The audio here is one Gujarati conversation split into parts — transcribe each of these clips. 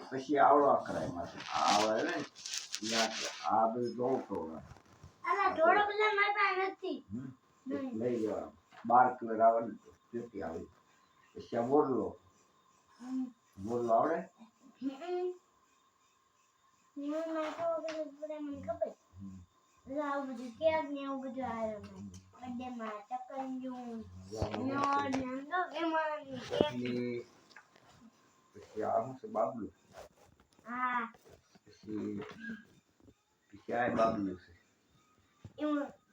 પછી આવડો કરાય માથે આવડે ને આ બધું જોવું તો લઈ જવાનું 12 કલર આવે ને તેથી આવી પછી આ મોરલો આવડે પછી આ શું છે બાબલું પછી આ બાબલું છે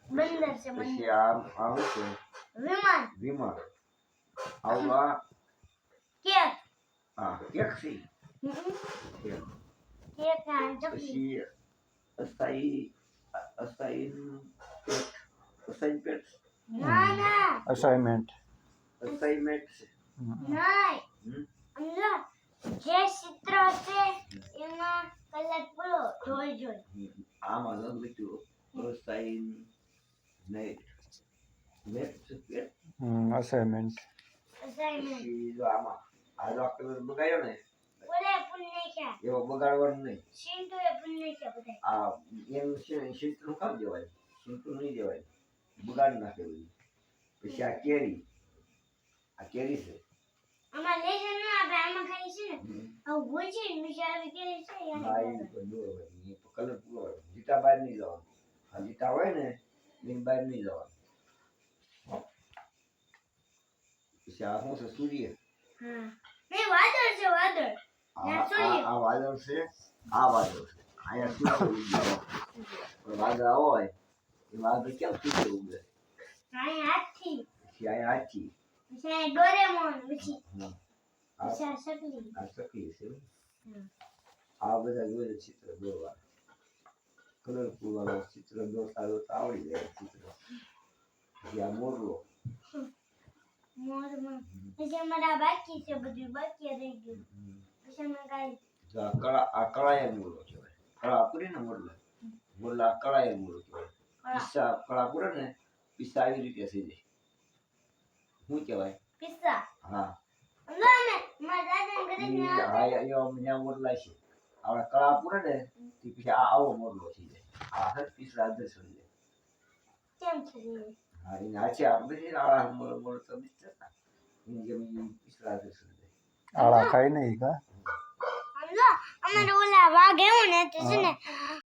પછી આ શું છે વિમાન આવવા ટેક્સી પછી અસાઇનમેન્ટ જે ચિત્ર છે એમાં કલર પૂરો જોઈ આમાં લખ્યું અસાઇનમેન્ટ આમાં આ કલર બગાડ્યો ને બોલે પુણ્ય એવો બગાડવાનું નહીં સિંધુ એ પુણ્ય બધા આ એમ છે શીતનું કામ દેવાય શીતનું નહીં દેવાય બગાડી નાખે બધું પછી આ કેરી છે આમાં લેસન ના આપે આમાં ખાલી છે ને આ ગોચી વિચાર કેરી છે યાર કલર પૂરો જીતા બહાર નહીં જવાનું આ જીતા હોય ને એની બહાર નહીં જવાનું પછી આ શું છે સૂર્ય નહીં વાદળ છે વાદળ આ વાદળ છે અહીંયા સૂર્ય વાદળ હોય એ વાદળ કેમ સૂર્ય ઉગે હાથી પછી અહીંયા હાથી પછી ડોરેમોન પછી આ શકલી છે આ બધા જોઈએ ચિત્ર દોરવા કલરફુલ વાળો ચિત્ર દોરતા આવડી જાય ચિત્ર પછી આ મોરલો પછી અમારા બાકી છે બધું બાકી રહી ગયું પછી અમે કાઈ આ કળાય મોરલો કહેવાય કળા પૂરી ને મોરલા કળાય મોરલો કહેવાય પિસ્સા કળા પૂરે ને પિસ્સા આવી રીતે થઈ જાય શું કહેવાય પિસ્સા હા મોરલા છે આપણે કળા પૂરે ને પછી આવો મોરલો થઈ જાય આ પિસ્સા અધર થઈ જાય કેમ છે હા એને આછે આપણે આળા મોર તો બિસ્તરા એને જેમ પિસ્સા અધર થઈ જાય આળા ખાઈ નહીં કા અમારે ઓલા વાઘ એવું ને તો છે ને